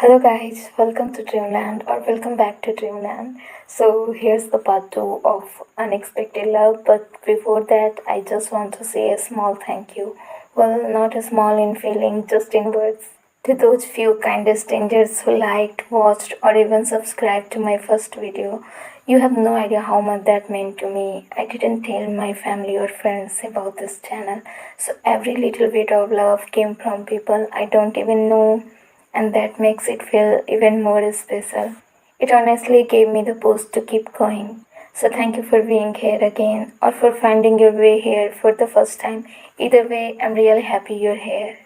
Hello guys, welcome to Dreamland or welcome back to Dreamland. So here's the part 2 of Unexpected Love, but before that I just want to say a small thank you. Well, not a small in feeling, just in words. To those few kind strangers who liked, watched or even subscribed to my first video. You have no idea how much that meant to me. I didn't tell my family or friends about this channel. So every little bit of love came from people I don't even know, and that makes it feel even more special. It honestly gave me the boost to keep going. So thank you for being here again or for finding your way here for the first time. Either way, I'm really happy you're here.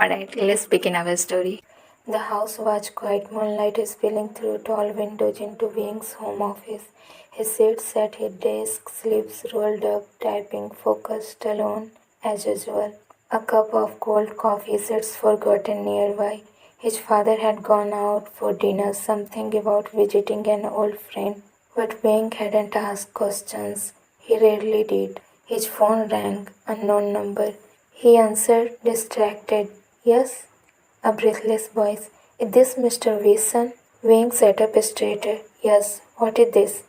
Alright, let's begin our story. The house was quiet. Moonlight is spilling through tall windows into Wing's home office. He sits at his desk, sleeves rolled up, typing, focused, alone, as usual. A cup of cold coffee sits forgotten nearby. His father had gone out for dinner, something about visiting an old friend. But Wing hadn't asked questions. He rarely did. His phone rang, unknown number. He answered, distracted. Yes? A breathless voice. Is this Mr. Wilson? Wing sat up straighter. Yes. What is this?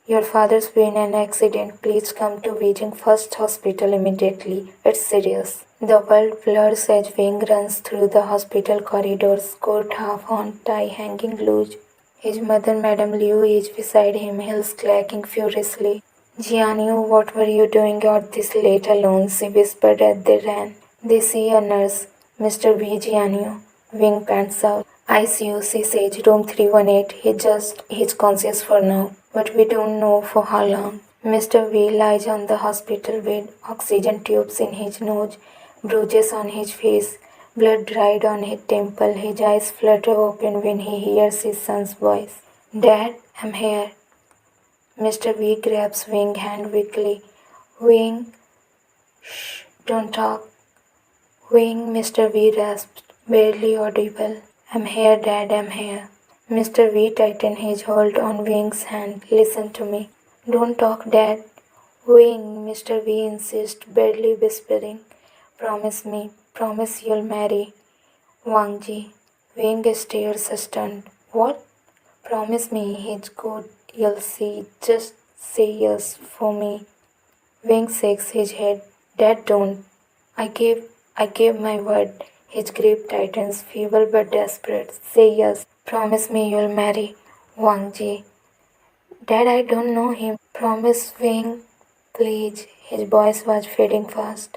Your father's been an accident. Please come to Beijing First Hospital immediately. It's serious. The world blurs as Wing runs through the hospital corridors, coat half on, tie hanging loose. His mother, Madame Liu, is beside him, heels clacking furiously. Jianyu, what were you doing out this late alone? She whispered as they ran. They see a nurse. Mr. V. Jianyu. Wing pants out. ICU, she says, room 318. He's conscious for now. But we don't know for how long. Mr. V lies on the hospital bed, oxygen tubes in his nose, bruises on his face, blood dried on his temple. His eyes flutter open when he hears his son's voice. Dad, I'm here. Mr. V grabs Wing's hand weakly. Wing, shh, don't talk. Wing, Mr. V rasped, barely audible. I'm here, Dad, I'm here. Mr. V tightened his hold on Wing's hand. Listen to me. Don't talk, Dad. Wing, Mr. V insists, barely whispering. Promise me, promise you'll marry Wangji. Wing stares stunned. What? Promise me he's good. You'll see. Just say yes for me. Wing shakes his head. Dad, don't. I gave my word. His grip tightens, feeble but desperate. Say yes. Promise me you'll marry Wangji. Dad, I don't know him. Promise, Wing. Please. His voice was fading fast.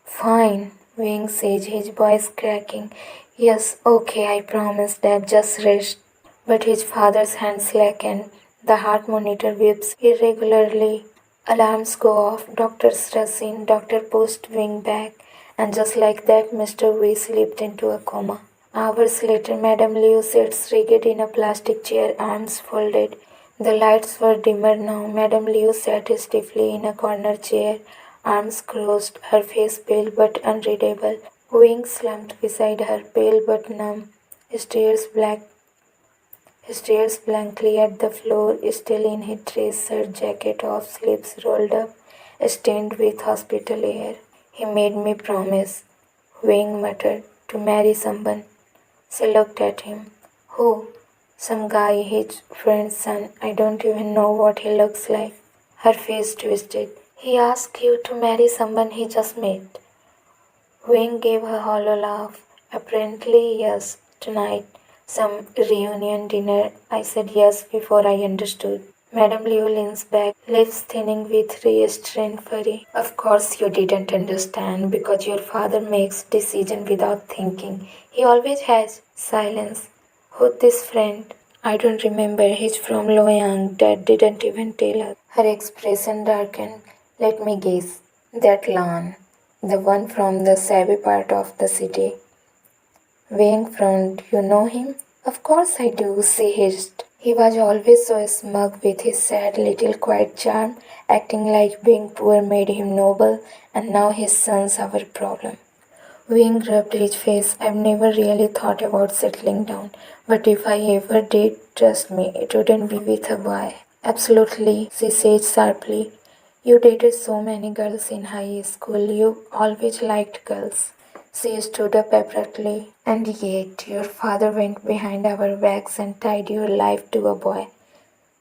Fine, Wing says, his voice cracking. Yes, okay, I promise, Dad, just rest. But his father's hand slackened. The heart monitor beeps irregularly. Alarms go off. Doctors rush in. Doctor pushed Wing back. And just like that, Mr. V slipped into a coma. Hours later, Madame Liu sits rigid in a plastic chair, arms folded. The lights were dimmer now. Madame Liu sat stiffly in a corner chair, arms crossed, her face pale but unreadable. Wing slumped beside her, pale but numb, stares blankly at the floor, still in his dress shirt, jacket off, sleeves rolled up, stained with hospital air. He made me promise, Wing muttered, to marry someone. She looked at him. Who? Some guy, his friend's son. I don't even know what he looks like. Her face twisted. He asked you to marry someone he just met. Wing gave a hollow laugh. Apparently, yes, tonight. Some reunion dinner. I said yes before I understood. Madame Liu leans back, lips thinning with restrained fury. Of course you didn't understand because your father makes decisions without thinking. He always has. Silence. Who's this friend? I don't remember. He's from Loyang. Dad didn't even tell us. Her expression darkened. Let me guess. That Lan. The one from the savvy part of the city. Wang frowned. You know him? Of course I do, she hissed. He was always so smug with his sad little quiet charm, acting like being poor made him noble, and now his son's our problem. Wing rubbed his face. I've never really thought about settling down, but if I ever did, trust me, it wouldn't be with a boy. Absolutely, she said sharply. You dated so many girls in high school. You always liked girls. She stood up abruptly. And yet, your father went behind our backs and tied your life to a boy.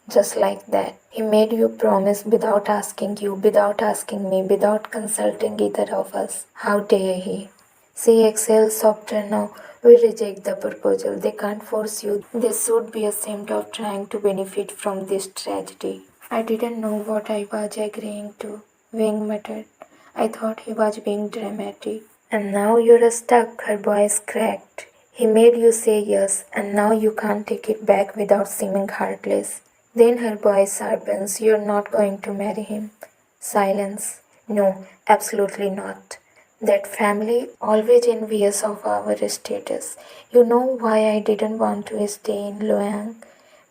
Just like that. He made you promise without asking you, without asking me, without consulting either of us. How dare he? She exhaled softer now. We reject the proposal. They can't force you. They should be ashamed of trying to benefit from this tragedy. I didn't know what I was agreeing to, Wing muttered. I thought he was being dramatic. And now you're stuck, her voice cracked. He made you say yes, and now you can't take it back without seeming heartless. Then her voice sharpens. You're not going to marry him. Silence. No, absolutely not. That family always envious of our status. You know why I didn't want to stay in Luang?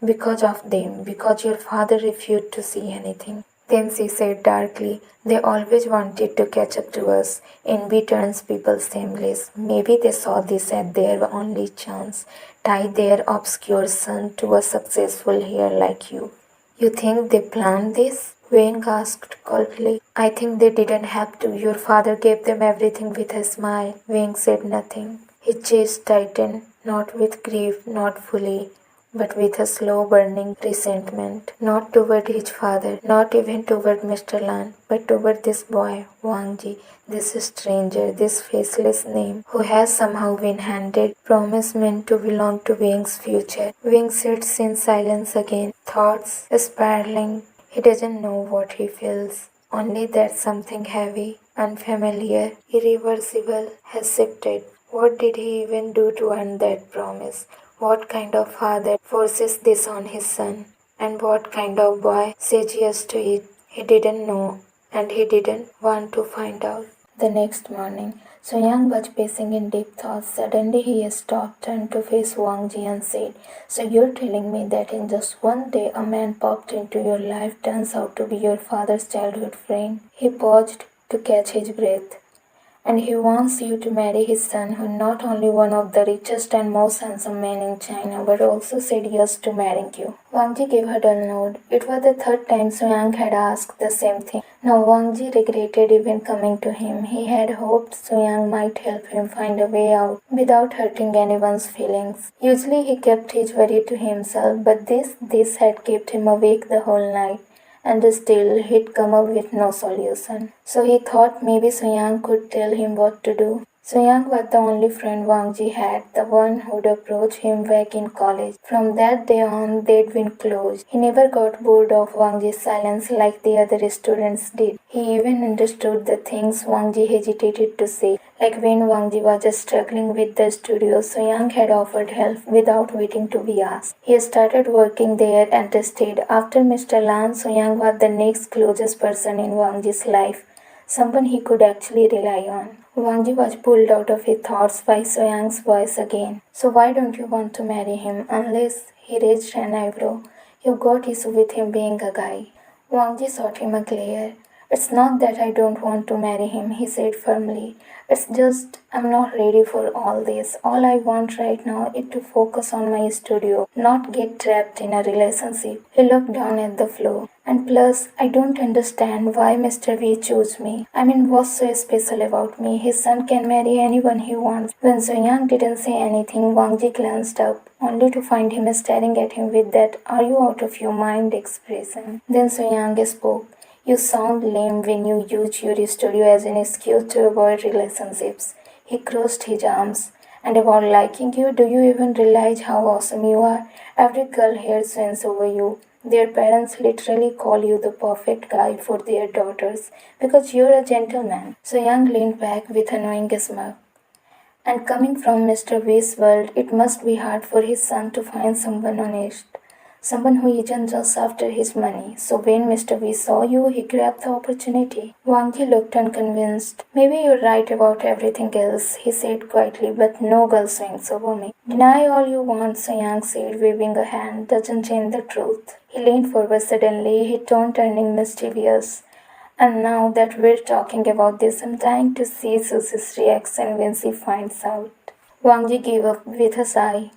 Because of them, because your father refused to see anything. Then she said darkly, they always wanted to catch up to us. Envy turns people shameless. Maybe they saw this as their only chance. Tie their obscure son to a successful heir like you. You think they planned this? Wayne asked coldly. I think they didn't have to. Your father gave them everything with a smile. Wayne said nothing. His chest tightened, not with grief, not fully, but with a slow burning resentment, not toward his father, not even toward Mr. Lan, but toward this boy, Wangji, this stranger, this faceless name, who has somehow been handed promise meant to belong to Wing's future. Wing sits in silence again, thoughts spiraling. He doesn't know what he feels, only that something heavy, unfamiliar, irreversible has shifted. What did he even do to earn that promise? What kind of father forces this on his son? And what kind of boy says yes to it? He didn't know, and he didn't want to find out. The next morning, Xianwang was pacing in deep thought. Suddenly he stopped, turned to face Wangji and said, So you're telling me that in just one day a man popped into your life turns out to be your father's childhood friend? He paused to catch his breath. And he wants you to marry his son, who not only one of the richest and most handsome men in China, but also said yes to marrying you. Wangji gave her a dull nod. It was the third time Suyang had asked the same thing. Now Wangji regretted even coming to him. He had hoped Suyang might help him find a way out without hurting anyone's feelings. Usually he kept his worry to himself, but this had kept him awake the whole night. And still he'd come up with no solution. So he thought maybe Suyang could tell him what to do. Suyang was the only friend Wangji had, the one who'd approach him back in college. From that day on, they'd been close. He never got bored of Wangji's silence like the other students did. He even understood the things Wangji hesitated to say, like when Wangji was struggling with the studio, Suyang had offered help without waiting to be asked. He started working there and stayed. After Mr. Lan, Suyang was the next closest person in Wangji's life, someone he could actually rely on. Wangji was pulled out of his thoughts by Soyang's voice again. So why don't you want to marry him? Unless he raised an eyebrow. You got issue with him being a guy. Wangji shot him a glare. It's not that I don't want to marry him, he said firmly. It's just I'm not ready for all this. All I want right now is to focus on my studio, not get trapped in a relationship. He looked down at the floor. And plus, I don't understand why Mr. V chose me. I mean, what's so special about me? His son can marry anyone he wants. When Zoyang didn't say anything, Wangji glanced up, only to find him staring at him with that "Are you out of your mind" expression. Then Zoyang spoke. You sound lame when you use your studio as an excuse to avoid relationships. He crossed his arms. And about liking you, do you even realize how awesome you are? Every girl here swings over you. Their parents literally call you the perfect guy for their daughters because you're a gentleman. So Young leaned back with a knowing smile. And coming from Mr. V's world, it must be hard for his son to find someone honest. Someone who isn't just after his money. So when Mr. V saw you, he grabbed the opportunity. Wangji looked unconvinced. Maybe you're right about everything else, he said quietly, but no girl swings over me. Deny all you want, Soyang said, waving a hand. Doesn't change the truth. He leaned forward suddenly, his tone turning mischievous. And now that we're talking about this, I'm dying to see Susie's reaction when she finds out. Wangji gave up with a sigh.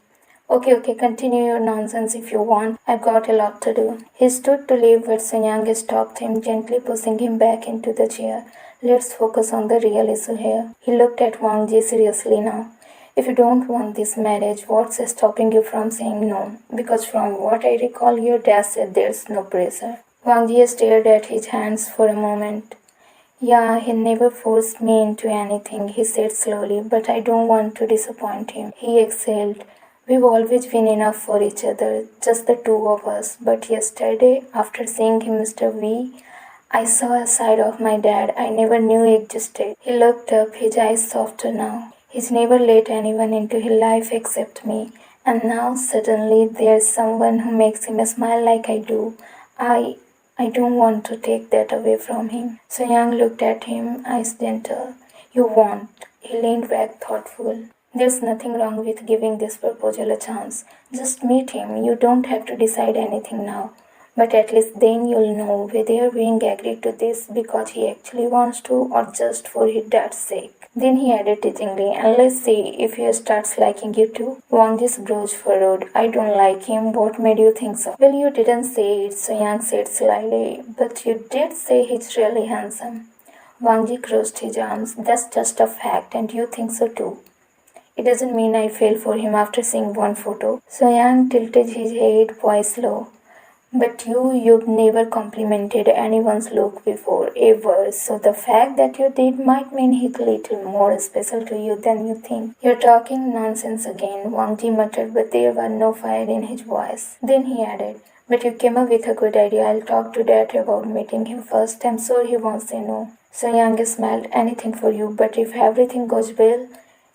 Okay, continue your nonsense if you want. I've got a lot to do. He stood to leave, but Xianwang stopped him, gently pushing him back into the chair. Let's focus on the real issue here. He looked at Wangji seriously now. If you don't want this marriage, what's stopping you from saying no? Because from what I recall, your dad said there's no pressure. Wangji stared at his hands for a moment. Yeah, he never forced me into anything, he said slowly, but I don't want to disappoint him. He exhaled. We've always been enough for each other, just the two of us. But yesterday, after seeing him, Mr. V, I saw a side of my dad I never knew existed. He looked up, his eyes softer now. He's never let anyone into his life except me. And now suddenly there's someone who makes him smile like I do. I I don't want to take that away from him. So Yang looked at him, eyes gentle. You won't. He leaned back thoughtful. There's nothing wrong with giving this proposal a chance. Just meet him. You don't have to decide anything now. But at least then you'll know whether you're being agreed to this because he actually wants to or just for his dad's sake. Then he added teasingly, and let's see if he starts liking you too. Wangji's brows furrowed. I don't like him. What made you think so? Well, you didn't say it, so Yang said slyly, but you did say he's really handsome. Wangji crossed his arms. That's just a fact, and you think so too. It doesn't mean I fell for him after seeing one photo. So Yang tilted his head, voice low. But you've never complimented anyone's look before, ever. So the fact that you did might mean he's a little more special to you than you think. You're talking nonsense again, Wangji muttered, but there was no fire in his voice. Then he added, but you came up with a good idea. I'll talk to Dad about meeting him first. I'm sure he won't say no. So Yang smiled, anything for you, but if everything goes well,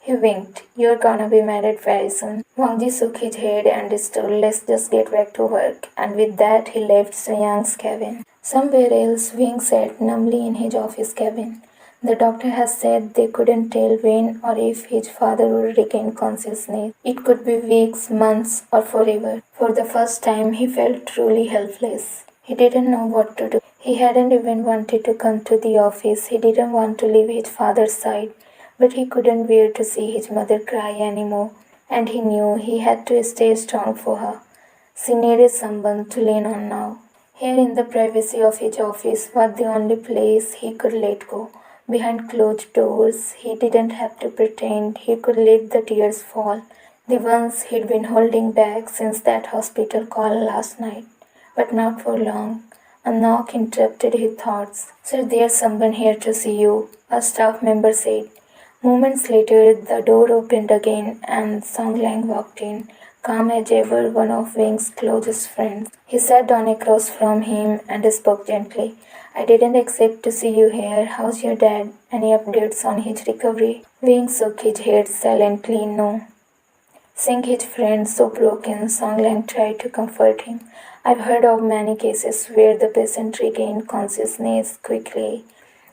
he winked. You're gonna be married very soon. Wangji shook his head and stood. Let's just get back to work. And with that, he left Suyang's cabin. Somewhere else, Wing sat numbly in his office cabin. The doctor has said they couldn't tell when or if his father would regain consciousness. It could be weeks, months, or forever. For the first time, he felt truly helpless. He didn't know what to do. He hadn't even wanted to come to the office. He didn't want to leave his father's side. But he couldn't bear to see his mother cry anymore, and he knew he had to stay strong for her. She needed someone to lean on now. Here in the privacy of his office was the only place he could let go. Behind closed doors, he didn't have to pretend. He could let the tears fall, the ones he'd been holding back since that hospital call last night. But not for long. A knock interrupted his thoughts. Sir, there's someone here to see you, a staff member said. Moments later, the door opened again and Song Lang walked in, calm as ever, one of Wing's closest friends. He sat down across from him and spoke gently. I didn't expect to see you here. How's your dad? Any updates on his recovery? Wing shook his head silently, no. Seeing his friend so broken, Song Lang tried to comfort him. I've heard of many cases where the patient regained consciousness quickly.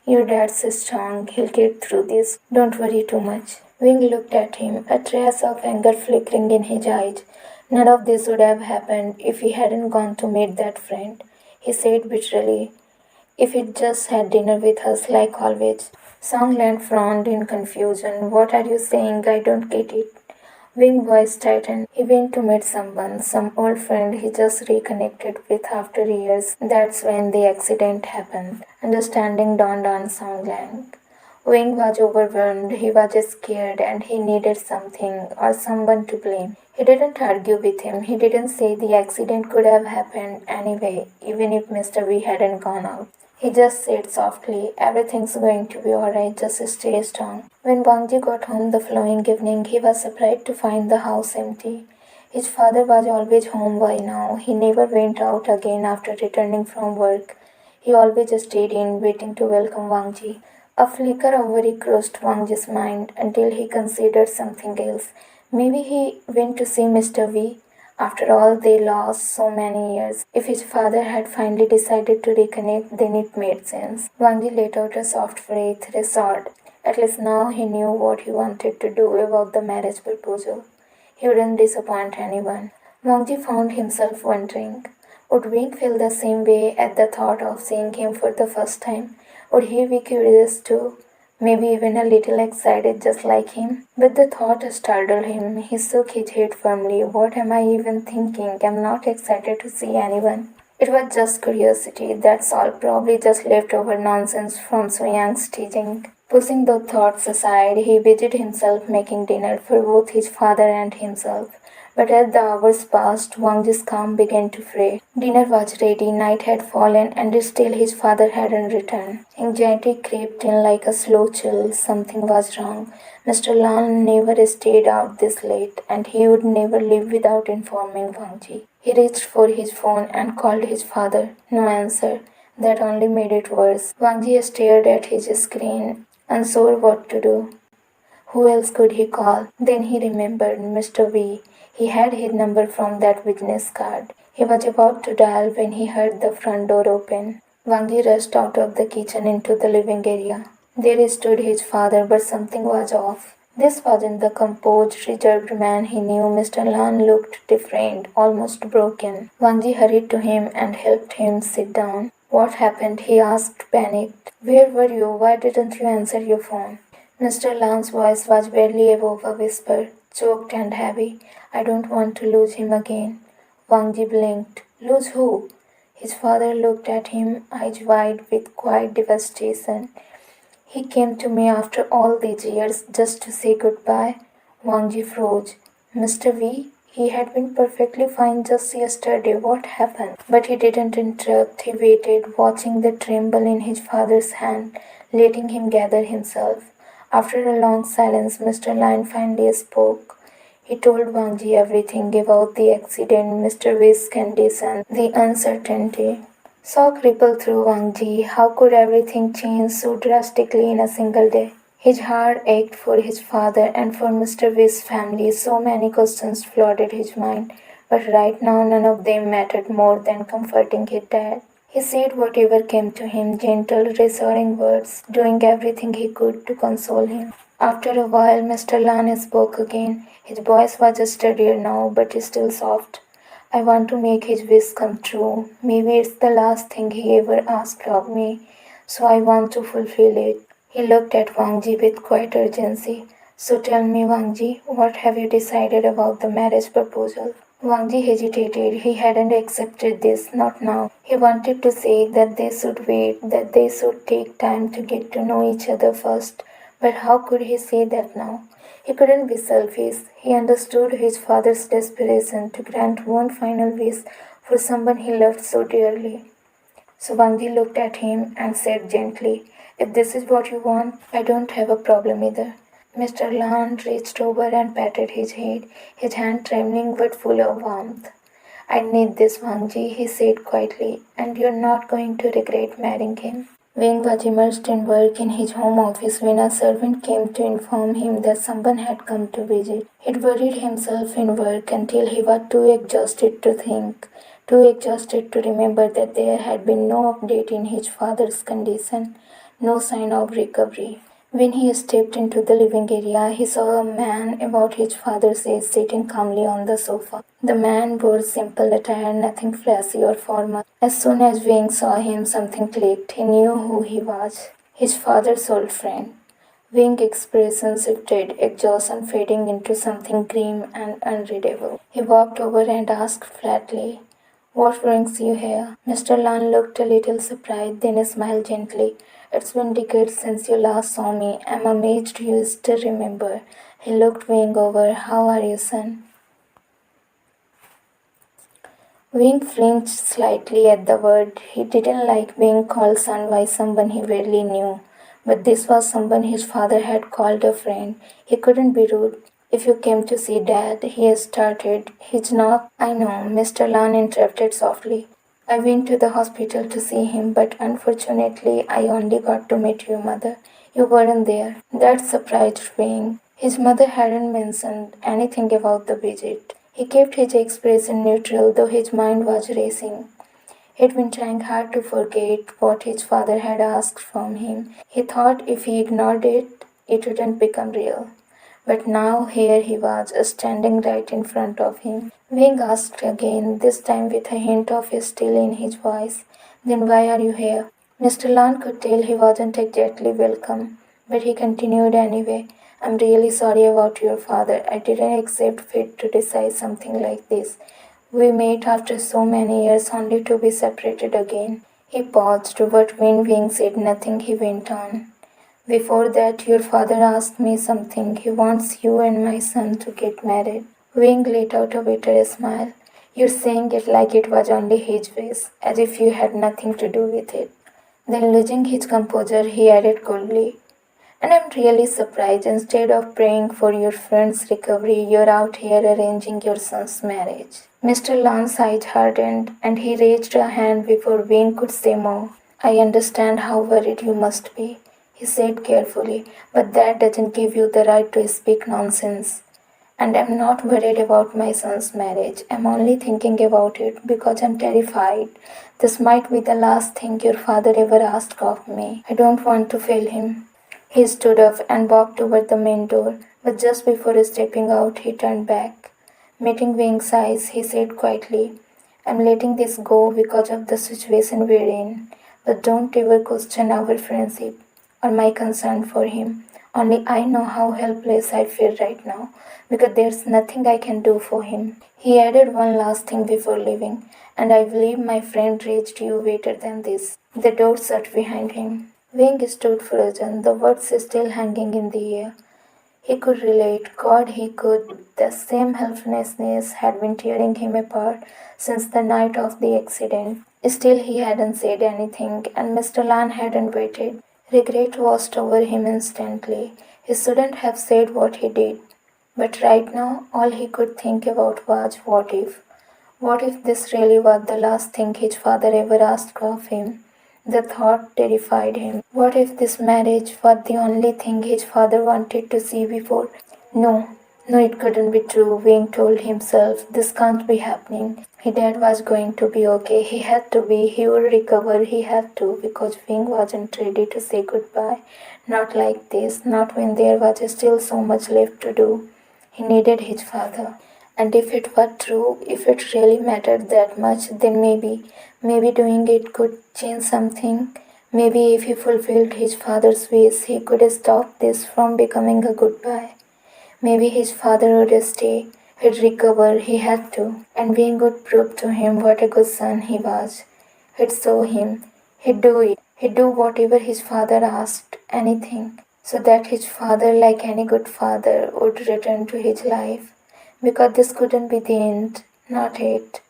Your dad's strong. He'll get through this. Don't worry too much. Wing looked at him, a trace of anger flickering in his eyes. None of this would have happened if he hadn't gone to meet that friend, he said bitterly. If he'd just had dinner with us like always. Songland frowned in confusion. What are you saying? I don't get it. Wing voice tightened. He went to meet someone, some old friend he just reconnected with after years. That's when the accident happened. Understanding dawned on Songlang. Wing was overwhelmed. He was scared and he needed something or someone to blame. He didn't argue with him. He didn't say the accident could have happened anyway, even if Mr. V hadn't gone out. He just said softly, everything's going to be alright, just stay strong. When Wangji got home the following evening, he was surprised to find the house empty. His father was always home by now. He never went out again after returning from work. He always stayed in, waiting to welcome Wangji. A flicker of worry crossed Wangji's mind until he considered something else. Maybe he went to see Mr. V. After all, they lost so many years. If his father had finally decided to reconnect, then it made sense. Wangji let out a soft breath, reassured. At least now he knew what he wanted to do about the marriage proposal. He wouldn't disappoint anyone. Wangji found himself wondering, would Wing feel the same way at the thought of seeing him for the first time? Would he be curious too? maybe even a little excited just like him. But the thought startled him. He shook his head firmly. What am I even thinking? I'm not excited to see anyone. It was just curiosity, that's all, probably just leftover nonsense from Xianwang's teaching. Pushing those thoughts aside, he busied himself making dinner for both his father and himself. But as the hours passed, Wangji's calm began to fray. Dinner was ready, night had fallen, and still his father hadn't returned. Anxiety crept in like a slow chill. Something was wrong. Mr. Lan never stayed out this late, and he would never leave without informing Wangji. He reached for his phone and called his father. No answer. That only made it worse. Wangji stared at his screen, unsure what to do. Who else could he call? Then he remembered Mr. V. He had his number from that business card. He was about to dial when he heard the front door open. Wangji rushed out of the kitchen into the living area. There stood his father, but something was off. This wasn't the composed, reserved man he knew. Mr. Lan looked different, almost broken. Wangji hurried to him and helped him sit down. What happened? He asked, panicked. Where were you? Why didn't you answer your phone? Mr. Lan's voice was barely above a whisper, choked and heavy. I don't want to lose him again. Wangji blinked. Lose who? His father looked at him, eyes wide with quiet devastation. He came to me after all these years just to say goodbye. Wangji froze. Mr. V? He had been perfectly fine just yesterday. What happened? But he didn't interrupt. He waited, watching the tremble in his father's hand, letting him gather himself. After a long silence, Mr. Lyon finally spoke. He told Wangji everything about the accident, Mr. V's condition, the uncertainty. Shock rippled through Wangji. How could everything change so drastically in a single day? His heart ached for his father and for Mr. V's family. So many questions flooded his mind, but right now none of them mattered more than comforting his dad. He said whatever came to him, gentle, reassuring words, doing everything he could to console him. After a while, Mr. Lan spoke again. His voice was steadier now, but still soft. I want to make his wish come true. Maybe it's the last thing he ever asked of me, so I want to fulfill it. He looked at Wangji with quiet urgency. So tell me, Wangji, what have you decided about the marriage proposal? Wangji hesitated. He hadn't accepted this, not now. He wanted to say that they should wait, that they should take time to get to know each other first. But how could he say that now? He couldn't be selfish. He understood his father's desperation to grant one final wish for someone he loved so dearly. So Wangji looked at him and said gently, if this is what you want, I don't have a problem either. Mr. Lan reached over and patted his head, his hand trembling but full of warmth. I need this, Wangji, he said quietly, and you're not going to regret marrying him. Wang was immersed in work in his home office when a servant came to inform him that someone had come to visit. He buried himself in work until he was too exhausted to think, too exhausted to remember that there had been no update in his father's condition, no sign of recovery. When he stepped into the living area, he saw a man about his father's age sitting calmly on the sofa. The man wore simple attire, nothing flashy or formal. As soon as Wang saw him, something clicked. He knew who he was. His father's old friend. Wang's expression shifted, exhaustion fading into something grim and unreadable. He walked over and asked flatly, what brings you here? Mr. Lan looked a little surprised, then smiled gently. It's been decades since you last saw me. I'm amazed you still remember. He looked Wing over. How are you, son? Wing flinched slightly at the word. He didn't like being called son by someone he barely knew. But this was someone his father had called a friend. He couldn't be rude. If you came to see Dad, he started. He's not. I know, Mr. Lan interrupted softly. I went to the hospital to see him, but unfortunately, I only got to meet your mother. You weren't there. That surprised Wing. His mother hadn't mentioned anything about the visit. He kept his expression neutral, though his mind was racing. He'd been trying hard to forget what his father had asked from him. He thought if he ignored it, it wouldn't become real. But now here he was, standing right in front of him. Wing asked again, this time with a hint of steel in his voice. Then why are you here? Mr. Lan could tell he wasn't exactly welcome. But he continued anyway. I'm really sorry about your father. I didn't accept fate to decide something like this. We met after so many years only to be separated again. He paused, but when Wing said nothing, he went on. Before that, your father asked me something. He wants you and my son to get married. Wing let out a bitter smile. You're saying it like it was only his wish, as if you had nothing to do with it. Then, losing his composure, he added coldly, and I'm really surprised. Instead of praying for your friend's recovery, you're out here arranging your son's marriage. Mr. Lan's eyes hardened, and he raised a hand before Wayne could say more. I understand how worried you must be, he said carefully, but that doesn't give you the right to speak nonsense. And I'm not worried about my son's marriage. I'm only thinking about it because I'm terrified. This might be the last thing your father ever asked of me. I don't want to fail him. He stood up and walked toward the main door, but just before stepping out, he turned back. Meeting Wing's eyes, he said quietly, I'm letting this go because of the situation we're in, but don't ever question our friendship or my concern for him. Only I know how helpless I feel right now because there's nothing I can do for him. He added one last thing before leaving, and I believe my friend reached you better than this. The door shut behind him. Wing stood frozen, the words still hanging in the air. He could relate. God, he could. The same helplessness had been tearing him apart since the night of the accident. Still, he hadn't said anything, and Mr. Lan hadn't waited. Regret washed over him instantly. He shouldn't have said what he did. But right now, all he could think about was what if? What if this really was the last thing his father ever asked of him? The thought terrified him. What if this marriage was the only thing his father wanted to see before? No, no, it couldn't be true, Wayne told himself. This can't be happening. His dad was going to be okay. He had to be. He would recover. He had to because Wing wasn't ready to say goodbye. Not like this, not when there was still so much left to do. He needed his father. And if it were true, if it really mattered that much, then maybe doing it could change something. Maybe if he fulfilled his father's wish, he could stop this from becoming a goodbye. Maybe his father would stay, he'd recover, he had to, and Wing would prove to him what a good son he was. He'd show him, he'd do it, he'd do whatever his father asked, anything, so that his father, like any good father, would return to his life. Because this couldn't be the end, not it.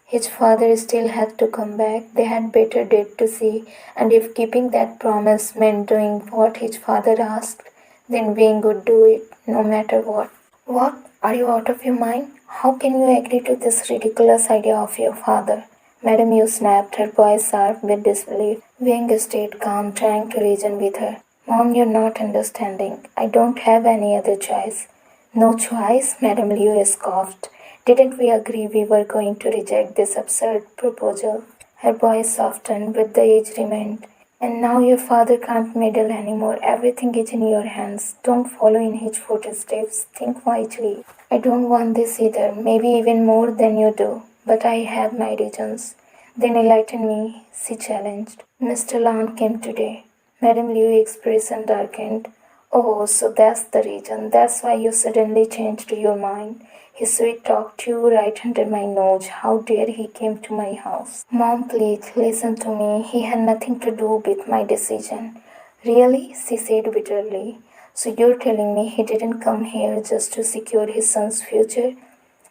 His father still had to come back. They had better date to see, and if keeping that promise meant doing what his father asked, then Wing would do it, no matter what. What? Are you out of your mind? How can you agree to this ridiculous idea of your father? Madam, you snapped, her voice sharp with disbelief. Wing stayed calm, trying to reason with her. Mom, you're not understanding. I don't have any other choice. No choice? Madam Liu scoffed. Didn't we agree we were going to reject this absurd proposal? Her voice softened, but the edge remained. And now your father can't meddle anymore. Everything is in your hands. Don't follow in his footsteps. Think wisely. I don't want this either, maybe even more than you do. But I have my reasons. Then enlighten me, she challenged. Mr. Lan came today. Madam Liu's expression darkened. Oh, so that's the reason. That's why you suddenly changed your mind. He sweet talked you right under my nose. How dare he came to my house? Mom, please listen to me. He had nothing to do with my decision. Really? She said bitterly. So you're telling me he didn't come here just to secure his son's future?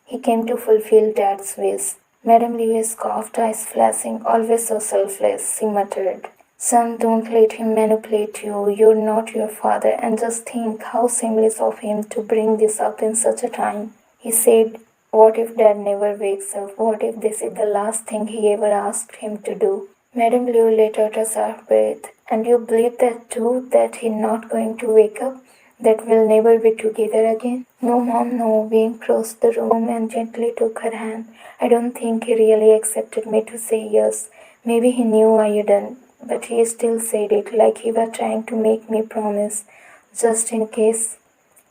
He came to fulfill Dad's wish. Madam Lewis scoffed, eyes flashing. Always so selfless, she muttered. Son, don't let him manipulate you. You're not your father, and just think how shameless of him to bring this up in such a time. He said, what if Dad never wakes up? What if this is the last thing he ever asked him to do? Madam Liu let out a sharp breath. And you believe that too, that he's not going to wake up? That we'll never be together again? No, Mom, no. Wayne crossed the room and gently took her hand. I don't think he really accepted me to say yes. Maybe he knew I hadn't, but he still said it like he was trying to make me promise, just in case.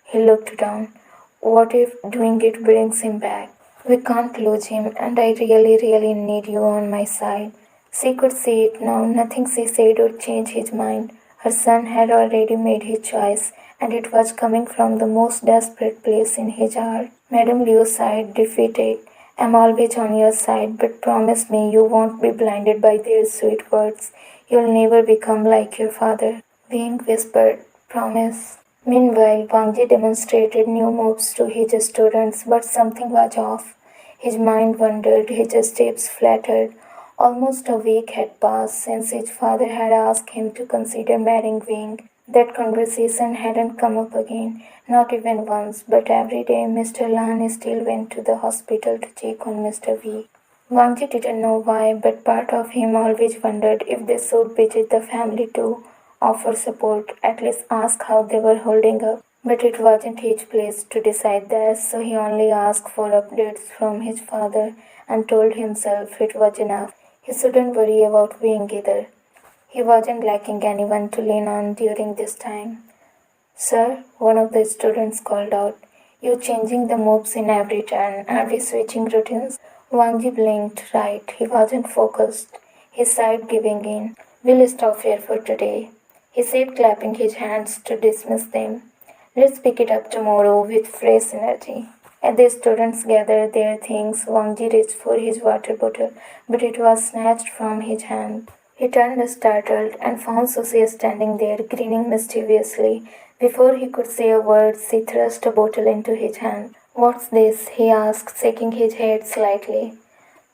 He looked down. What if doing it brings him back? We can't lose him, and I really, really need you on my side. She could see it now. Nothing she said would change his mind. Her son had already made his choice, and it was coming from the most desperate place in his heart. Madame Liu sighed, defeated. I'm always on your side, but promise me you won't be blinded by their sweet words. You'll never become like your father. Wing whispered, promise. Meanwhile, Wangji demonstrated new moves to his students, but something was off. His mind wandered, his steps fluttered. Almost a week had passed since his father had asked him to consider marrying Wing. That conversation hadn't come up again, not even once, but every day Mr. Lan still went to the hospital to check on Mr. V. Wangji didn't know why, but part of him always wondered if they should visit the family too, offer support, at least ask how they were holding up. But it wasn't his place to decide that, so he only asked for updates from his father and told himself it was enough. He shouldn't worry about Wing either. He wasn't lacking anyone to lean on during this time. Sir, one of the students called out, you changing the moves in every turn. Are we switching routines? Wangji blinked. Right, he wasn't focused. He sighed, giving in. We'll stop here for today, he said, clapping his hands to dismiss them. Let's pick it up tomorrow with fresh energy. As the students gathered their things, Wangji reached for his water bottle, but it was snatched from his hand. He turned startled and found Susie standing there, grinning mischievously. Before he could say a word, she thrust a bottle into his hand. What's this? He asked, shaking his head slightly.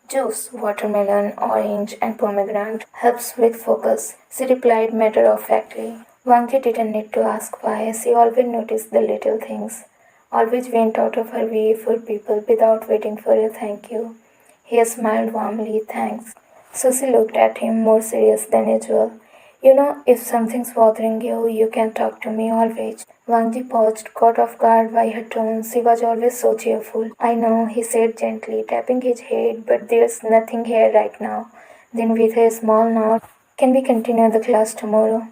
Juice, watermelon, orange, and pomegranate helps with focus, she replied matter of factly. Wangji didn't need to ask why. She always noticed the little things, always went out of her way for people without waiting for a thank you. He smiled warmly, thanks. Susie looked at him more serious than usual. You know, if something's bothering you, you can talk to me always. Wangji paused, caught off guard by her tone. She was always so cheerful. I know, he said gently, tapping his head, but there's nothing here right now. Then with a small nod, can we continue the class tomorrow?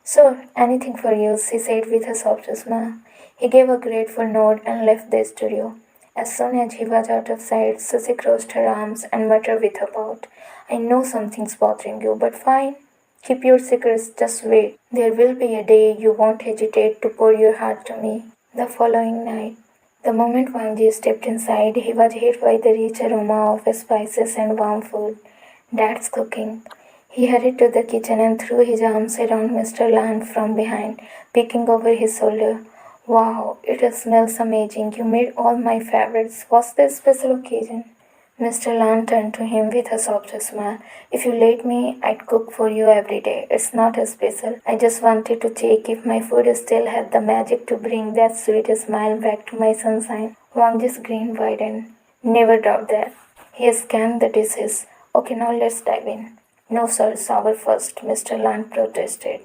Sure, anything for you, she said with a soft smile. He gave a grateful nod and left the studio. As soon as he was out of sight, Susie crossed her arms and muttered with a pout, I know something's bothering you, but fine. Keep your secrets, just wait. There will be a day you won't hesitate to pour your heart to me. The following night, the moment Wangji stepped inside, he was hit by the rich aroma of spices and warm food. Dad's cooking. He hurried to the kitchen and threw his arms around Mr. Land from behind, peeking over his shoulder. Wow, it smells amazing. You made all my favorites. What's the special occasion? Mr. Land turned to him with a soft smile. If you let me, I'd cook for you every day. It's not special. I just wanted to check if my food still had the magic to bring that sweet smile back to my sunshine. Wangji's grin widened. Never doubt that. He scanned the dishes. Okay, now let's dive in. No, sir, sour first, Mr. Land protested.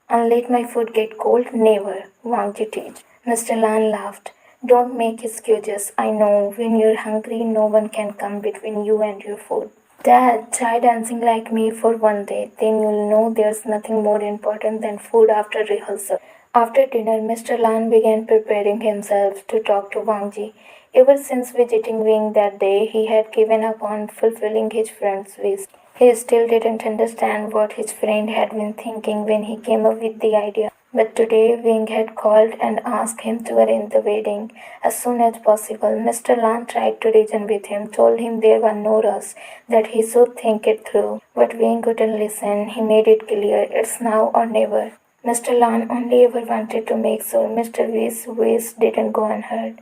And let my food get cold? Never, Wangji teased. Mr. Lan laughed. Don't make excuses. I know when you're hungry, no one can come between you and your food. Dad, try dancing like me for one day. Then you'll know there's nothing more important than food after rehearsal. After dinner, Mr. Lan began preparing himself to talk to Wangji. Ever since visiting Wing that day, he had given up on fulfilling his friend's wish. He still didn't understand what his friend had been thinking when he came up with the idea. But today Wing had called and asked him to arrange the wedding as soon as possible. Mr. Lan tried to reason with him, told him there was no rush, that he should think it through. But Wing wouldn't listen. He made it clear, it's now or never. Mr. Lan only ever wanted to make sure Mr. V's wish didn't go unheard.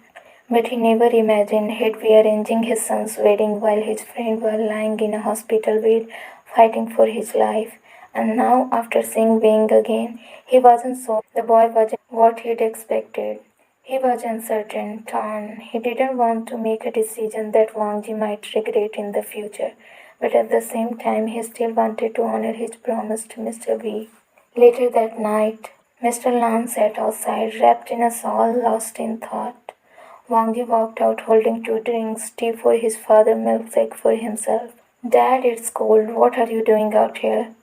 But he never imagined he'd be arranging his son's wedding while his friend was lying in a hospital bed fighting for his life. And now, after seeing Wing again, he wasn't sure the boy wasn't what he'd expected. He was uncertain, torn. He didn't want to make a decision that Wangji might regret in the future, but at the same time, he still wanted to honor his promise to Mr. V. Later that night, Mr. Lan sat outside, wrapped in a shawl, lost in thought. Wangji walked out holding two drinks, tea for his father, milkshake for himself. Dad, it's cold. What are you doing out here?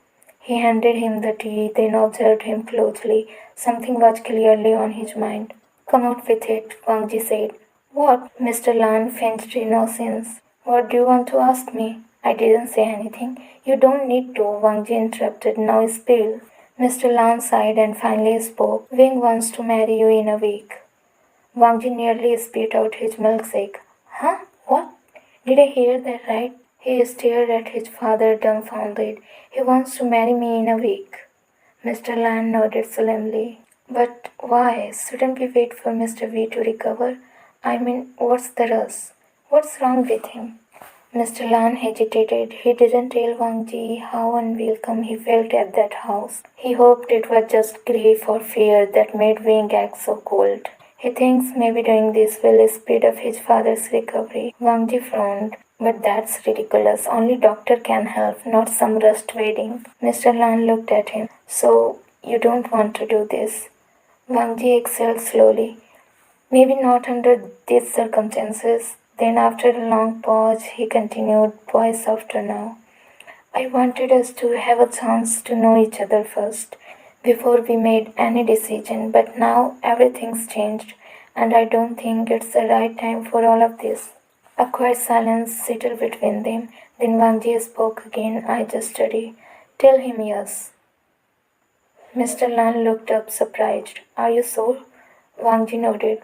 He handed him the tea, then observed him closely. Something was clearly on his mind. Come out with it, Wangji said. What? Mr. Lan feighed innocence. What do you want to ask me? I didn't say anything. You don't need to, Wangji interrupted. Now spill. Mr. Lan sighed and finally spoke. Wing wants to marry you in a week. Wangji nearly spit out his milkshake. Huh? What? Did I hear that right? He stared at his father dumbfounded. He wants to marry me in a week. Mr. Lan nodded solemnly. But why? Shouldn't we wait for Mr. V to recover? I mean, what's the rush? What's wrong with him? Mr. Lan hesitated. He didn't tell Wangji how unwelcome he felt at that house. He hoped it was just grief or fear that made Wing act so cold. He thinks maybe doing this will speed up his father's recovery. Wangji frowned. But that's ridiculous. Only doctor can help, not some rushed wedding. Mr. Lan looked at him. So, you don't want to do this? Wangji exhaled slowly. Maybe not under these circumstances. Then, after a long pause, he continued, voice softer now. I wanted us to have a chance to know each other first, before we made any decision, but now everything's changed, and I don't think it's the right time for all of this. A quiet silence settled between them. Then Wangji spoke again. I just study. Tell him yes. Mr. Lan looked up surprised. Are you sure? Wangji nodded.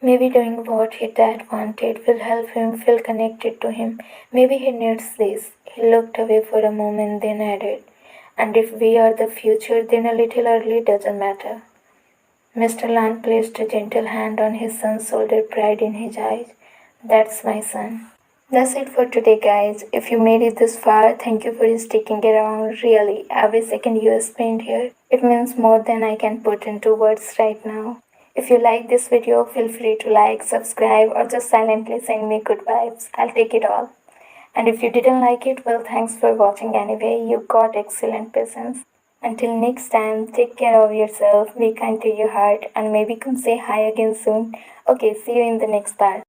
Maybe doing what his dad wanted will help him feel connected to him. Maybe he needs this. He looked away for a moment, then added, and if we are the future, then a little early doesn't matter. Mr. Lan placed a gentle hand on his son's shoulder, pride in his eyes. That's my son. That's it for today, guys. If you made it this far, thank you for sticking around. Really, every second you spend here, it means more than I can put into words right now. If you like this video, feel free to like, subscribe, or just silently send me good vibes. I'll take it all. And if you didn't like it, well, thanks for watching anyway. You got excellent patience. Until next time, take care of yourself, be kind to your heart, and maybe come say hi again soon. Okay, see you in the next part.